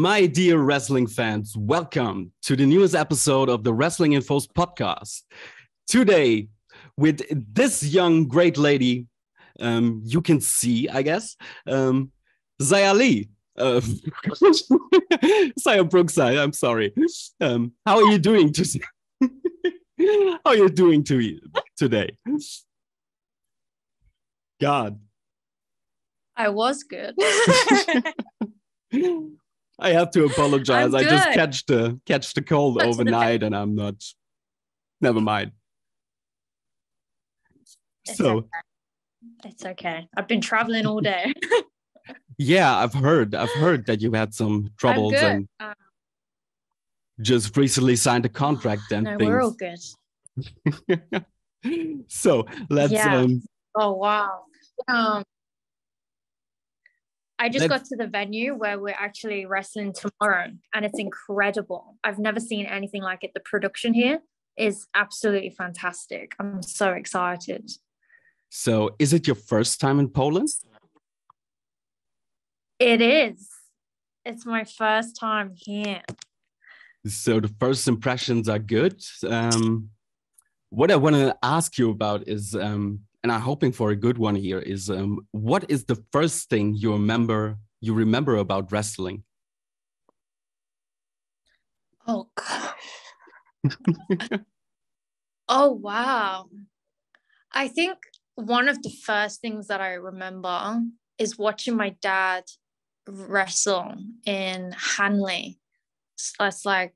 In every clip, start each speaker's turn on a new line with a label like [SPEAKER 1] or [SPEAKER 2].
[SPEAKER 1] My dear wrestling fans, welcome to the newest episode of the Wrestling Infos podcast. Today, with this young, great lady, you can see, I guess, Xia Lee. Xia Brookside, I'm sorry. How are you doing today? How are you doing today? God.
[SPEAKER 2] I was good.
[SPEAKER 1] I have to apologize. I just catch the cold
[SPEAKER 2] Cut
[SPEAKER 1] overnight and I'm not. Never mind.
[SPEAKER 2] It's okay. I've been traveling all day.
[SPEAKER 1] Yeah, I've heard that you had some troubles and just recently signed a contract and
[SPEAKER 2] no,
[SPEAKER 1] things.
[SPEAKER 2] we're all good.
[SPEAKER 1] So let's
[SPEAKER 2] oh wow. I just got to the venue where we're actually wrestling tomorrow and it's incredible. I've never seen anything like it. The production here is absolutely fantastic. I'm so excited.
[SPEAKER 1] So is it your first time in Poland?
[SPEAKER 2] It is. It's my first time here.
[SPEAKER 1] So the first impressions are good. What I want to ask you about is, and I'm hoping for a good one here, is what is the first thing you remember about wrestling?
[SPEAKER 2] Oh gosh. Oh wow. I think one of the first things that I remember is watching my dad wrestle in Hanley. So that's like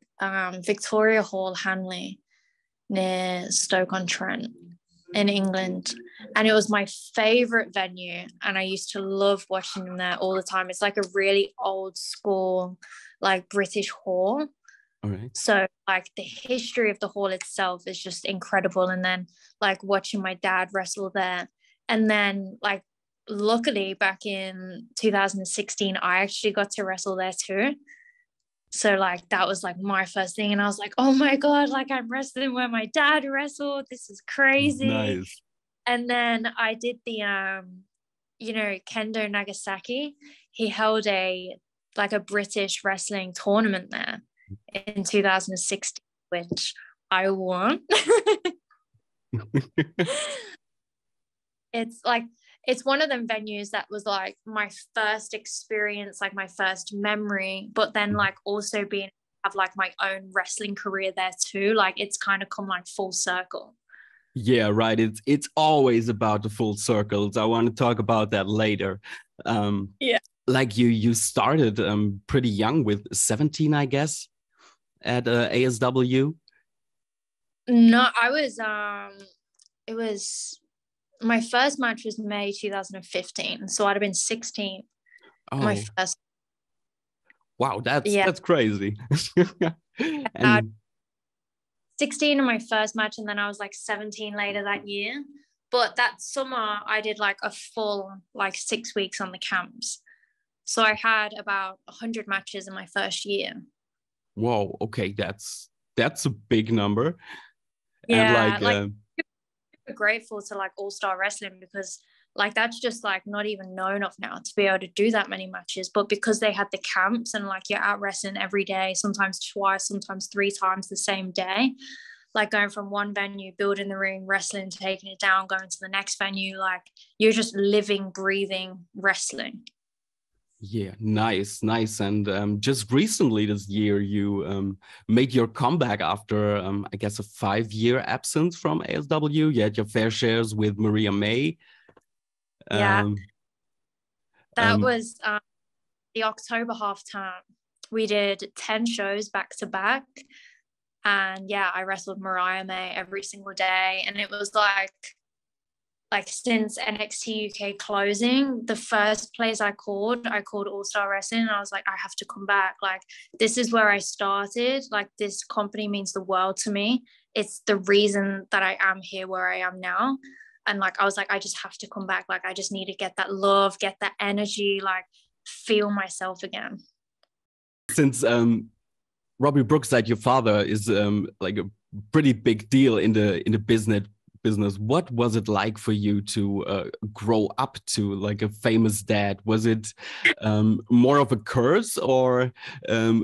[SPEAKER 2] Victoria Hall, Hanley, near Stoke-on-Trent in England. And it was my favorite venue. And I used to love watching them there all the time. It's like a really old school, like British hall.
[SPEAKER 1] All right.
[SPEAKER 2] So like the history of the hall itself is just incredible. And then like watching my dad wrestle there. And then like luckily back in 2016, I actually got to wrestle there too. So like that was like my first thing. And I was like, oh my God, like I'm wrestling where my dad wrestled. This is crazy.
[SPEAKER 1] Nice.
[SPEAKER 2] And then I did the, Kendo Nagasaki. He held a British wrestling tournament there in 2016, which I won. It's one of them venues that was like my first experience, like my first memory, but then like also have like my own wrestling career there too. Like it's kind of come like full circle.
[SPEAKER 1] Yeah, right. It's always about the full circles. I want to talk about that later.
[SPEAKER 2] Yeah.
[SPEAKER 1] Like you started pretty young with 17, I guess, at ASW.
[SPEAKER 2] No, my first match was May 2015, so I'd have been 16.
[SPEAKER 1] Oh,
[SPEAKER 2] my first.
[SPEAKER 1] Wow, that's crazy. And
[SPEAKER 2] 16 in my first match, and then I was like 17 later that year. But that summer, I did like a full 6 weeks on the camps, so I had about 100 matches in my first year.
[SPEAKER 1] Whoa, okay, that's a big number.
[SPEAKER 2] Yeah, and grateful to like All-Star Wrestling because like that's just like not even known of now to be able to do that many matches, but because they had the camps and like you're out wrestling every day, sometimes twice, sometimes 3 times the same day, like going from one venue, building the ring, wrestling, taking it down, going to the next venue, like you're just living, breathing wrestling.
[SPEAKER 1] Yeah, nice. And just recently this year, you made your comeback after, I guess, a 5-year absence from ASW. You had your fair shares with Maria May.
[SPEAKER 2] That was the October halftime. We did 10 shows back to back. And yeah, I wrestled Mariah May every single day. And it was like since NXT UK closing, the first place I called All-Star Wrestling, and I was like, I have to come back. Like, this is where I started. Like, this company means the world to me. It's the reason that I am here where I am now. And like, I was like, I just have to come back. Like, I just need to get that love, get that energy, like feel myself again.
[SPEAKER 1] Since Robbie Brookside, your father, is like a pretty big deal in the business business, what was it like for you to grow up to like a famous dad? Was it more of a curse, or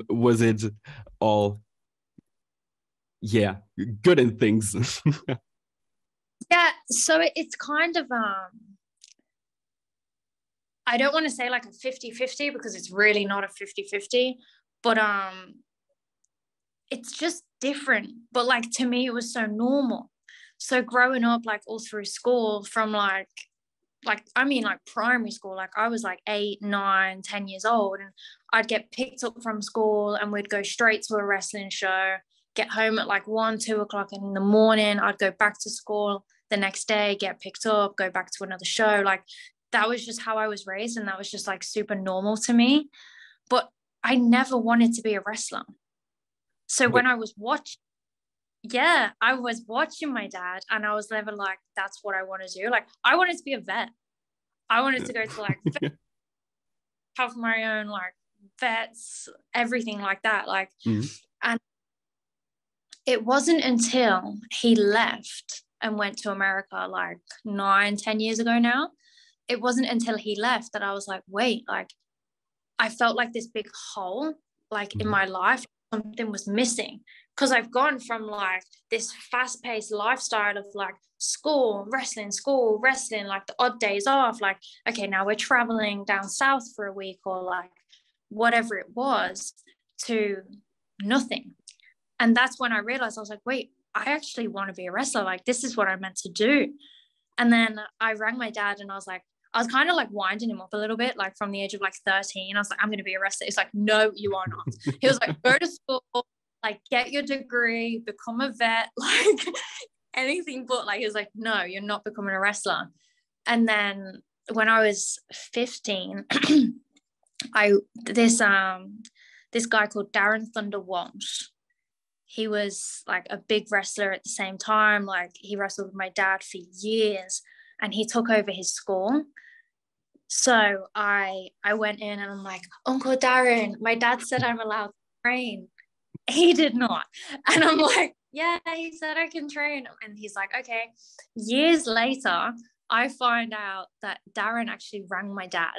[SPEAKER 1] was it all, yeah, good in things?
[SPEAKER 2] Yeah, so it's kind of I don't want to say like a 50-50 because it's really not a 50-50, but it's just different. But like to me, it was so normal. So growing up, like all through school, from like primary school, like I was like 8, 9, 10 years old, and I'd get picked up from school and we'd go straight to a wrestling show, get home at like 1, 2 o'clock in the morning. I'd go back to school the next day, get picked up, go back to another show. Like that was just how I was raised, and that was just like super normal to me. But I never wanted to be a wrestler. So when I was watching, I was watching my dad, and I was never like, that's what I want to do. Like I wanted to be a vet. I wanted to go to like have my own like vets, everything like that. Like, and it wasn't until he left and went to America like 9, 10 years ago now. It wasn't until he left that I was like, wait, like I felt like this big hole like in my life, something was missing, because I've gone from like this fast-paced lifestyle of like school wrestling, like the odd days off, like okay, now we're traveling down south for a week or like whatever it was, to nothing. And that's when I realized, I was like, wait, I actually want to be a wrestler. Like this is what I'm meant to do. And then I rang my dad, and I was kind of like winding him up a little bit, like from the age of like 13. I was like, I'm going to be a wrestler. He's like, no, you are not. He was like, go to school, like get your degree, become a vet, like anything but. Like he was like, no, you're not becoming a wrestler. And then when I was 15, this guy called Darren Thunder Walsh, he was like a big wrestler at the same time. Like he wrestled with my dad for years, and he took over his school. So I went in, and I'm like, Uncle Darren, my dad said I'm allowed to train. He did not. And I'm like, yeah, he said I can train. And he's like, okay. Years later, I find out that Darren actually rang my dad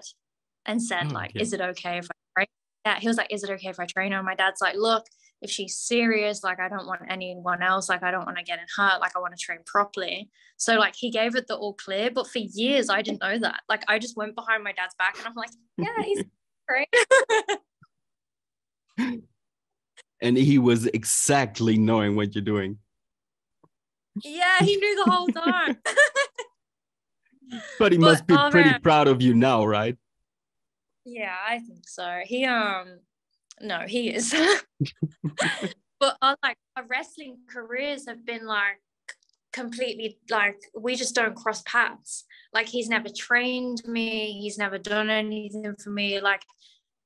[SPEAKER 2] and said, is it okay if I train? Yeah, he was like, is it okay if I train her? And my dad's like, look, if she's serious, like I don't want anyone else, like I don't want to get in hurt, like I want to train properly. So like he gave it the all clear, but for years I didn't know that. Like I just went behind my dad's back, and I'm like, yeah, he's great.
[SPEAKER 1] And he was exactly knowing what you're doing.
[SPEAKER 2] Yeah, he knew the whole time.
[SPEAKER 1] But he must be pretty proud of you now, right?
[SPEAKER 2] Yeah, I think so. No, he is. But like our wrestling careers have been like completely like, we just don't cross paths. Like he's never trained me, he's never done anything for me. Like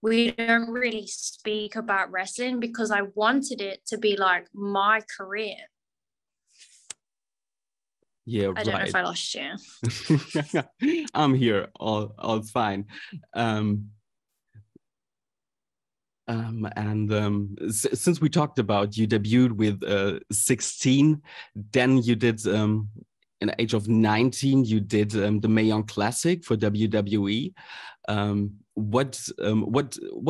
[SPEAKER 2] we don't really speak about wrestling because I wanted it to be like my career.
[SPEAKER 1] Yeah,
[SPEAKER 2] I don't know if I lost you.
[SPEAKER 1] I'm here. All's fine. Since we talked about you debuted with 16, then you did in the age of 19 you did the Mae Young Classic for WWE. What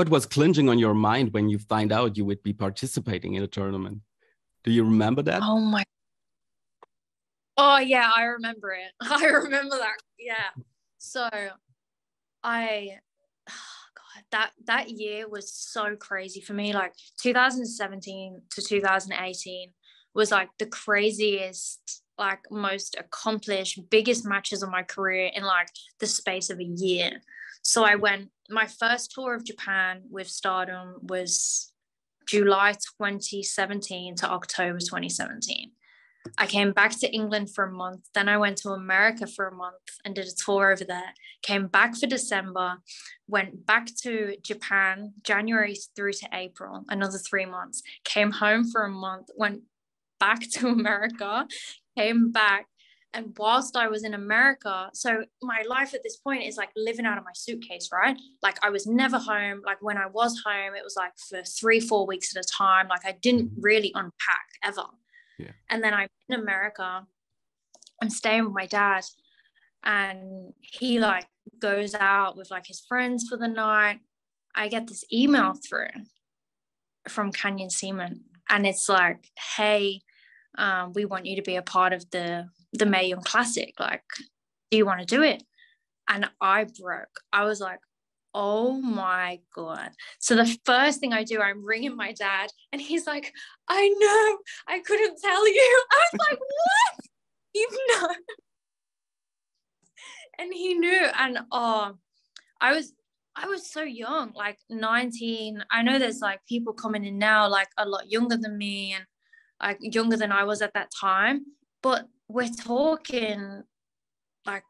[SPEAKER 1] was clinching on your mind when you find out you would be participating in a tournament? Do you remember that?
[SPEAKER 2] Oh yeah, I remember it. I remember that. Yeah. So that year was so crazy for me. Like 2017 to 2018 was like the craziest, like most accomplished, biggest matches of my career in like the space of a year. So my first tour of Japan with Stardom was July 2017 to October 2017. I came back to England for a month. Then I went to America for a month and did a tour over there. Came back for December, went back to Japan, January through to April, another 3 months. Came home for a month, went back to America, came back. And whilst I was in America, so my life at this point is like living out of my suitcase, right? Like I was never home. Like when I was home, it was like for 3-4 weeks at a time. Like I didn't really unpack ever. Yeah. And then I'm in America I'm staying with my dad, and he like goes out with like his friends for the night. I get this email through from Canyon Seaman, and it's like, hey, we want you to be a part of the Mae Young Classic. Like, do you want to do it? And I broke. I was like, oh my God. So the first thing I do, I'm ringing my dad, and he's like, I know, I couldn't tell you. I was like, what? You know? And he knew. And I was so young, like 19. I know there's like people coming in now like a lot younger than me, and like younger than I was at that time. But we're talking like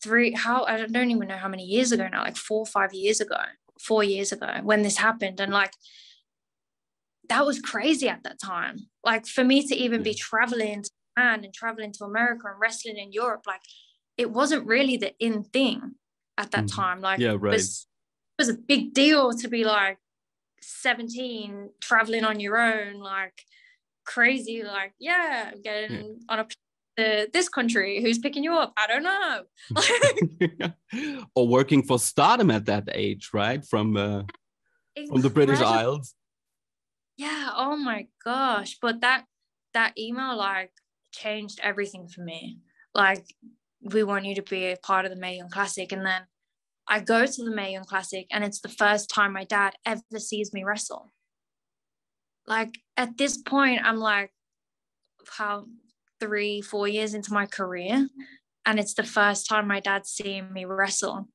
[SPEAKER 2] I don't even know how many years ago now, like 4 or 5 years ago, 4 years ago when this happened. And like, that was crazy at that time. Like for me to even be traveling to Japan and traveling to America and wrestling in Europe, like it wasn't really the in thing at that time. Like it was a big deal to be like 17 traveling on your own, like crazy, like I'm getting on a to this country, who's picking you up? I don't know.
[SPEAKER 1] Or working for Stardom at that age, right? From the British Isles.
[SPEAKER 2] Yeah, oh my gosh. But that email like changed everything for me. Like, we want you to be a part of the Mae Young Classic. And then I go to the Mae Young Classic, and it's the first time my dad ever sees me wrestle. Like at this point, I'm like, how 3-4 years into my career, and it's the first time my dad's seeing me wrestle.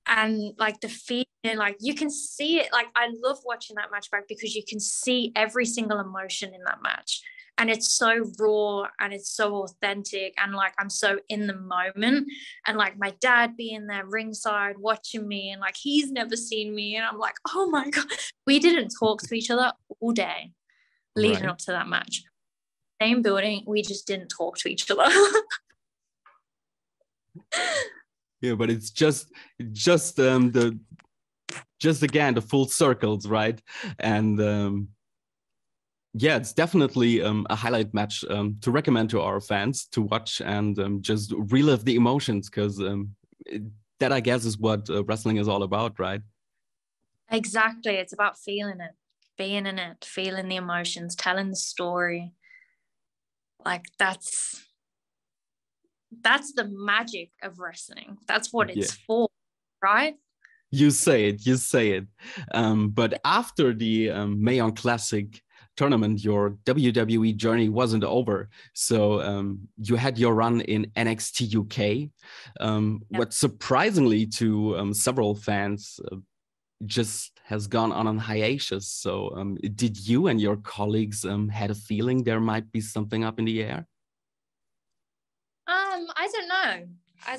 [SPEAKER 2] And like the feeling, like you can see it. Like I love watching that match back because you can see every single emotion in that match, and it's so raw and it's so authentic, and like I'm so in the moment. And like my dad being there ringside watching me, and like he's never seen me, and I'm like, oh my God. We didn't talk to each other all day leading up to that match. Same building, we just didn't talk to each other.
[SPEAKER 1] Yeah, but it's just again the full circles, right? And it's definitely a highlight match to recommend to our fans to watch and just relive the emotions, because that, I guess, is what wrestling is all about, right?
[SPEAKER 2] Exactly. It's about feeling it, being in it, feeling the emotions, telling the story. Like that's the magic of wrestling. That's what it's for, right?
[SPEAKER 1] You say it. But after the Mae Young Classic tournament, your WWE journey wasn't over. So you had your run in NXT UK. What surprisingly to several fans just has gone on a hiatus. So did you and your colleagues had a feeling there might be something up in the air?
[SPEAKER 2] I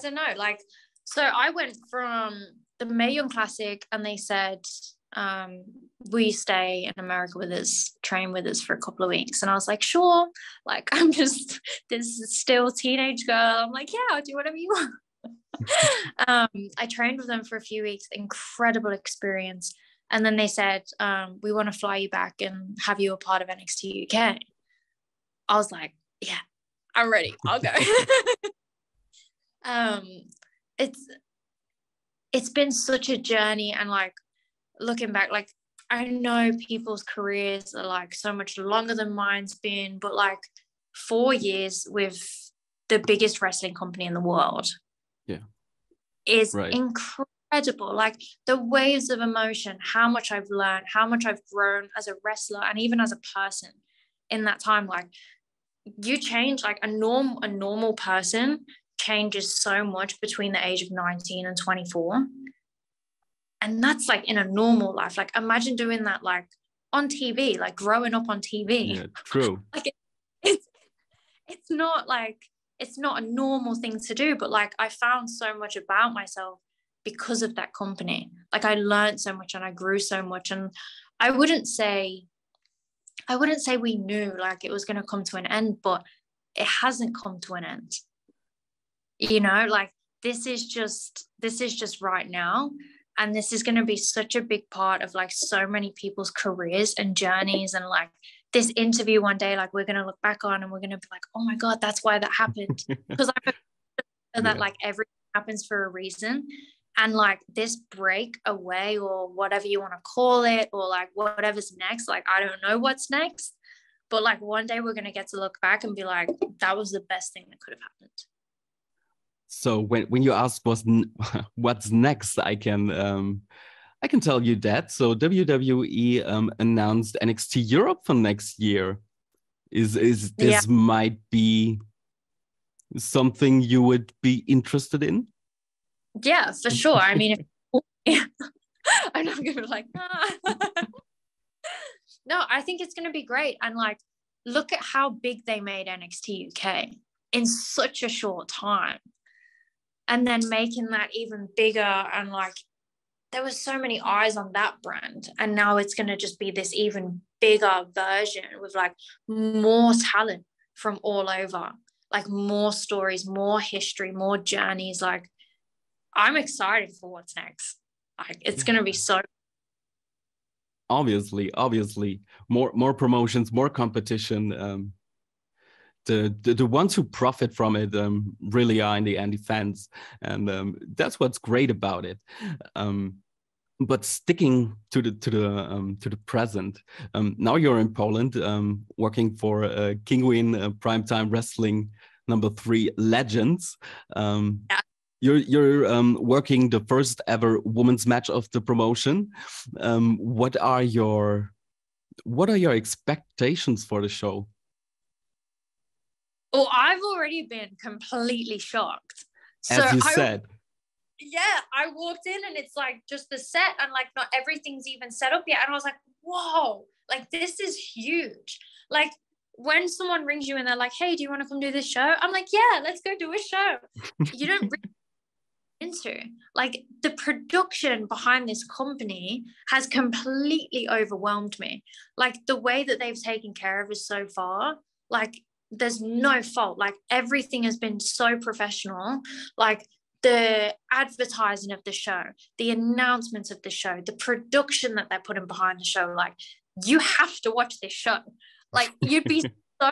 [SPEAKER 2] don't know. Like, so I went from the Mae Young Classic, and they said, will you stay in America with us, train with us for a couple of weeks? And I was like, sure. Like, I'm just this still teenage girl. I'm like, yeah, I'll do whatever you want. I trained with them for a few weeks, incredible experience. And then they said, we want to fly you back and have you a part of NXT UK. I was like, yeah, I'm ready. I'll go. It's been such a journey, and like looking back, like I know people's careers are like so much longer than mine's been, but like 4 years with the biggest wrestling company in the world is incredible. Like the waves of emotion, how much I've learned, how much I've grown as a wrestler and even as a person in that time. Like you change, like a normal person changes so much between the age of 19 and 24. And that's like in a normal life. Like imagine doing that like on TV, like growing up on TV.
[SPEAKER 1] Yeah, true.
[SPEAKER 2] Like it's not like, it's not a normal thing to do, but like I found so much about myself because of that company. Like I learned so much and I grew so much. And I wouldn't say we knew like it was going to come to an end, but it hasn't come to an end. You know, like this is just right now. And this is going to be such a big part of like so many people's careers and journeys. And like this interview one day, like we're going to look back on and we're going to be like, oh my God, that's why that happened. Because I know that like everything happens for a reason. And like this break away, or whatever you want to call it, or like whatever's next, like I don't know what's next, but like one day we're going to get to look back and be like, that was the best thing that could have happened.
[SPEAKER 1] So when you ask what's next, I can tell you that. So WWE announced NXT Europe for next year. Is this might be something you would be interested in?
[SPEAKER 2] Yeah, for sure. I mean, I'm not gonna be like, no, I think it's gonna be great. And like, look at how big they made NXT UK in such a short time, and then making that even bigger. And like, there was so many eyes on that brand, and now it's gonna just be this even bigger version with like more talent from all over, like more stories, more history, more journeys. Like, I'm excited for what's next. Like, it's going to be so.
[SPEAKER 1] Obviously, more promotions, more competition. The ones who profit from it really are in the end fans, and that's what's great about it. But sticking to the present, now you're in Poland, working for Kinguin, Primetime Wrestling #3 Legends. Yeah. You're working the first ever women's match of the promotion. What are your expectations for the show?
[SPEAKER 2] Oh, I've already been completely shocked.
[SPEAKER 1] As you said.
[SPEAKER 2] Yeah, I walked in and it's like just the set, and like not everything's even set up yet. And I was like, whoa, like this is huge. Like when someone rings you and they're like, hey, do you want to come do this show? I'm like, yeah, let's go do a show. You don't really into like the production behind this company has completely overwhelmed me. Like the way that they've taken care of us so far, like there's no fault. Like everything has been so professional. Like the advertising of the show, the announcements of the show, the production that they're putting behind the show, like you have to watch this show. Like you'd be so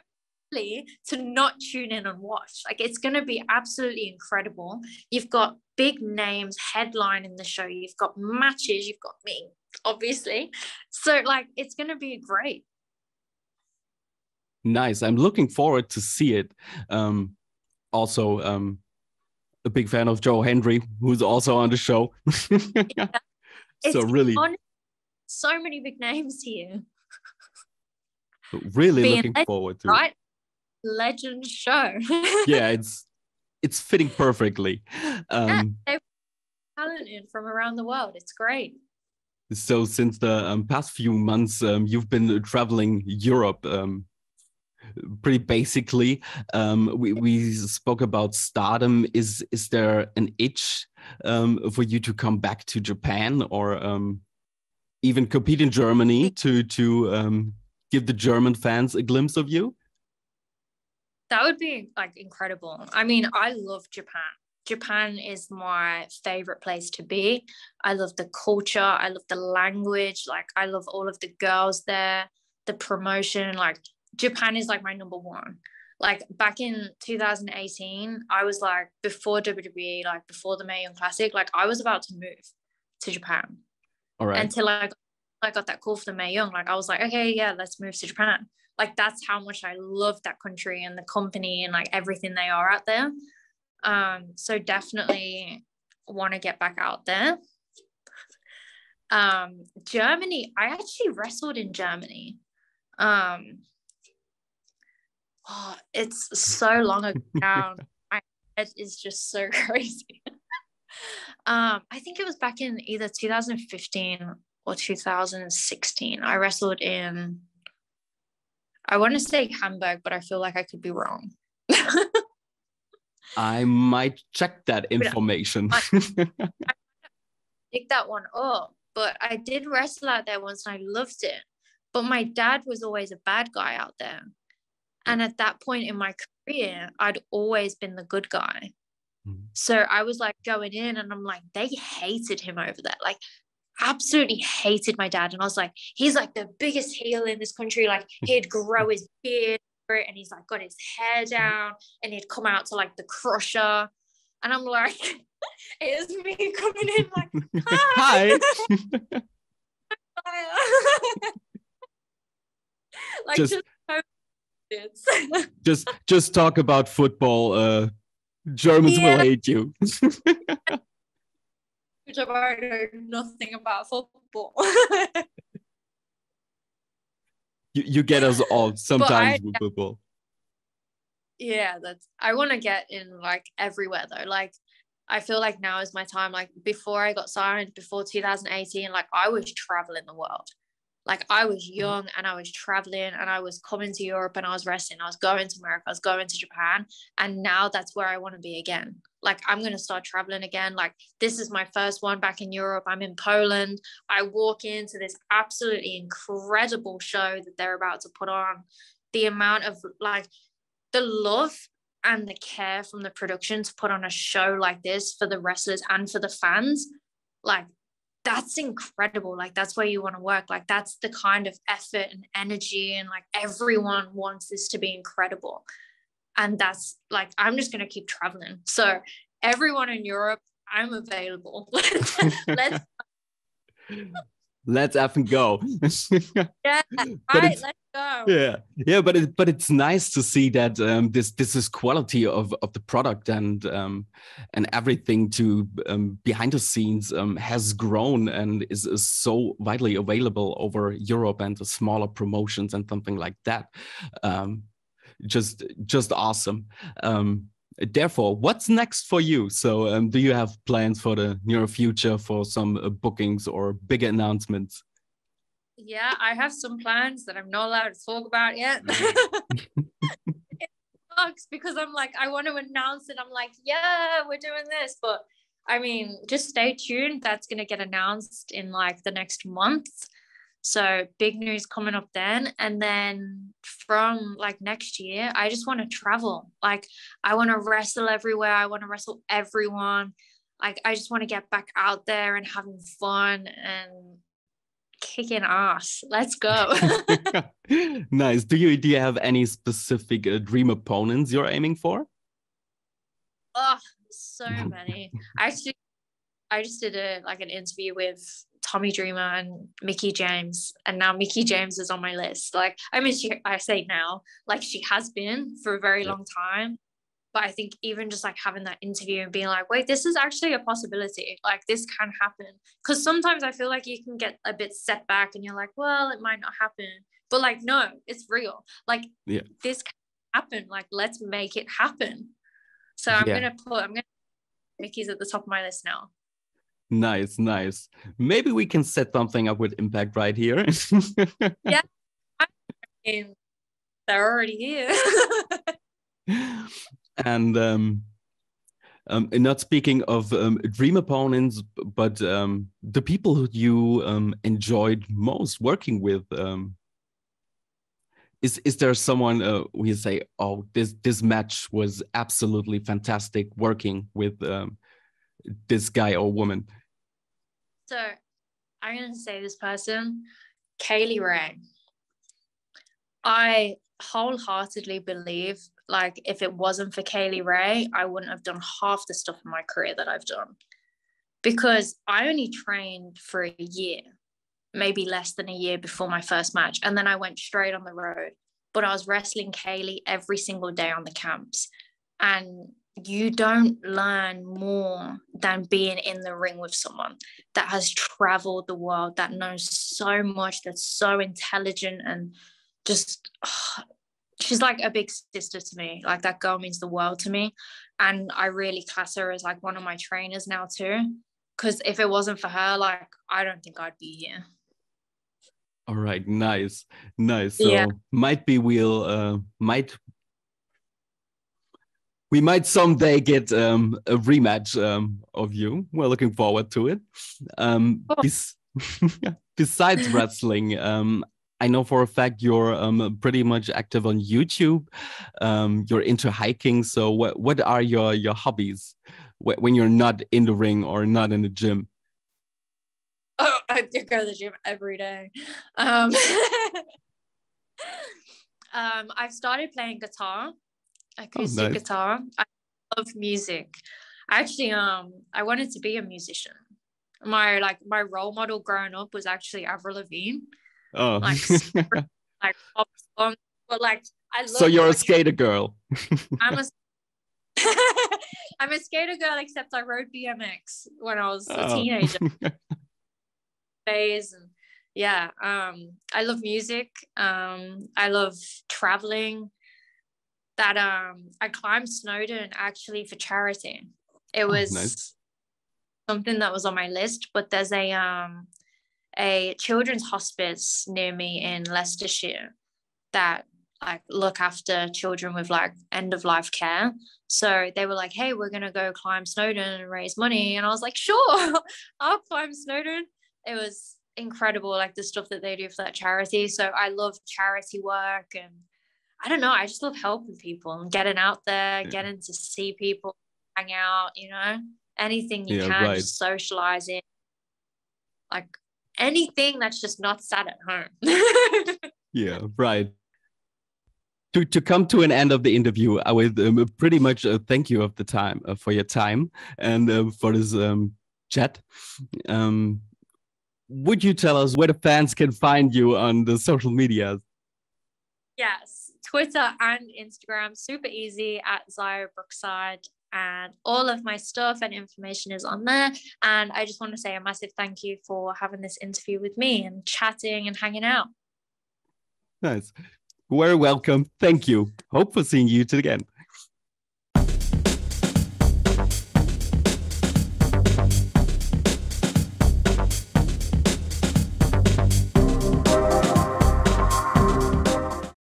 [SPEAKER 2] silly to not tune in and watch. Like it's going to be absolutely incredible. You've got big names headlining the show. You've got matches. You've got me, obviously. So like it's going to be great.
[SPEAKER 1] Nice. I'm looking forward to see it. Also, a big fan of Joe Hendry, who's also on the show.
[SPEAKER 2] Yeah.
[SPEAKER 1] So really,
[SPEAKER 2] so many big names here.
[SPEAKER 1] Really looking forward to
[SPEAKER 2] it. Legend show.
[SPEAKER 1] Yeah, it's fitting perfectly.
[SPEAKER 2] Yeah, they're talented from around the world. It's great.
[SPEAKER 1] So since the past few months, you've been traveling Europe. Pretty basically, we spoke about Stardom. Is there an itch for you to come back to Japan, or even compete in Germany to give the German fans a glimpse of you?
[SPEAKER 2] That would be like incredible. I mean, I love Japan. Japan is my favorite place to be. I love the culture. I love the language. Like I love all of the girls there, the promotion. Like Japan is like my number one. Like back in 2018, I was like, before WWE, like before the Mae Young Classic, like I was about to move to Japan.
[SPEAKER 1] All right.
[SPEAKER 2] Until I got that call for the Mae Young, like I was like, okay, yeah, let's move to Japan. Like that's how much I love that country and the company and like everything they are out there. So definitely want to get back out there. Germany, I actually wrestled in Germany. It's so long ago now. My head is just so crazy. I think it was back in either 2015 or 2016. I wrestled in, I want to say Hamburg, but I feel like I could be wrong.
[SPEAKER 1] I might check that information.
[SPEAKER 2] I pick that one up, but I did wrestle out there once and I loved it. But my dad was always a bad guy out there. And at that point in my career, I'd always been the good guy. So I was like going in and I'm like, they hated him over there. Like absolutely hated my dad. And I was like, he's like the biggest heel in this country. Like he'd grow his beard and he's like got his hair down and he'd come out to like the crusher. And I'm like, it is me coming in like, hi. Like
[SPEAKER 1] just talk about football. Germans will hate you.
[SPEAKER 2] Which I know nothing about football.
[SPEAKER 1] you get us all sometimes with football.
[SPEAKER 2] Yeah, I want to get in like everywhere though. Like I feel like now is my time. Like before I got signed, before 2018, like I was traveling the world. Like I was young and I was traveling and I was coming to Europe and I was wrestling. I was going to America, I was going to Japan. And now that's where I want to be again. Like I'm going to start traveling again. Like this is my first one back in Europe. I'm in Poland. I walk into this absolutely incredible show that they're about to put on. The amount of like the love and the care from the production to put on a show like this for the wrestlers and for the fans, like that's incredible. Like that's where you want to work. Like that's the kind of effort and energy, and like everyone wants this to be incredible. And that's like, I'm just going to keep traveling. So everyone in Europe, I'm available.
[SPEAKER 1] Let's effing go.
[SPEAKER 2] Yeah, right, let's go.
[SPEAKER 1] Yeah, but it's nice to see that this is quality of the product and everything to behind the scenes has grown and is so widely available over Europe and the smaller promotions and something like that. Just awesome. Therefore, what's next for you? So do you have plans for the near future for some bookings or bigger announcements?
[SPEAKER 2] Yeah, I have some plans that I'm not allowed to talk about yet. It sucks because I'm like, I want to announce it. I'm like, yeah, we're doing this. But I mean, just stay tuned. That's going to get announced in like the next month. So big news coming up then. And then from like next year, I just want to travel. Like I want to wrestle everywhere. I want to wrestle everyone. Like I just want to get back out there and having fun and kicking ass. Let's go.
[SPEAKER 1] Nice. Do you have any specific dream opponents you're aiming for?
[SPEAKER 2] Oh, so many. I just did an interview with Tommy Dreamer and Mickie James, and now Mickie James is on my list. Like, I mean, I say now, like she has been for a very long time, but I think even just like having that interview and being like, wait, this is actually a possibility. Like this can happen. Because sometimes I feel like you can get a bit set back and you're like, well, it might not happen. But like, no, it's real. Like this can happen. Like, let's make it happen. So I'm gonna put Mickey's at the top of my list now.
[SPEAKER 1] Nice. Maybe we can set something up with Impact right here.
[SPEAKER 2] Yeah, I mean, they're already here.
[SPEAKER 1] And not speaking of dream opponents, but the people who you enjoyed most working with. Is there someone who you say, oh, this match was absolutely fantastic working with this guy or woman?
[SPEAKER 2] So I'm going to say this person, Kaylee Ray. I wholeheartedly believe like if it wasn't for Kaylee Ray, I wouldn't have done half the stuff in my career that I've done, because I only trained for a year, maybe less than a year before my first match. And then I went straight on the road, but I was wrestling Kaylee every single day on the camps. And you don't learn more than being in the ring with someone that has traveled the world, that knows so much, that's so intelligent, and just she's like a big sister to me. Like that girl means the world to me, and I really class her as like one of my trainers now too, because if it wasn't for her, like I don't think I'd be here.
[SPEAKER 1] All right, nice. So we might someday get a rematch of you. We're looking forward to it. Besides wrestling, I know for a fact you're pretty much active on YouTube. You're into hiking. So what are your hobbies when you're not in the ring or not in the gym?
[SPEAKER 2] Oh, I go to the gym every day. I've started playing guitar, acoustic guitar. I love music. Actually, I wanted to be a musician. My role model growing up was actually Avril Lavigne.
[SPEAKER 1] Oh,
[SPEAKER 2] like pop song, but like I love.
[SPEAKER 1] So you're a skater girl.
[SPEAKER 2] I'm a I'm a skater girl, except I rode BMX when I was a teenager. Phase and yeah, I love music. I love traveling. That I climbed Snowdon actually for charity. It was
[SPEAKER 1] nice.
[SPEAKER 2] Something that was on my list, but there's a children's hospice near me in Leicestershire that like look after children with like end of life care. So they were like, hey, we're gonna go climb Snowdon and raise money, and I was like, sure, I'll climb Snowdon. It was incredible, like the stuff that they do for that charity. So I love charity work, and I don't know, I just love helping people and getting out there, getting to see people, hang out, you know, anything you can, just socializing, like anything that's just not sat at home.
[SPEAKER 1] Yeah, right. To come to an end of the interview, I would pretty much thank you of the time for your time and for this chat. Would you tell us where the fans can find you on the social media?
[SPEAKER 2] Yes, Twitter and Instagram, super easy at Xia Brookside, and all of my stuff and information is on there. And I just want to say a massive thank you for having this interview with me and chatting and hanging out.
[SPEAKER 1] Nice. Very welcome. Thank you. Hope for seeing you again.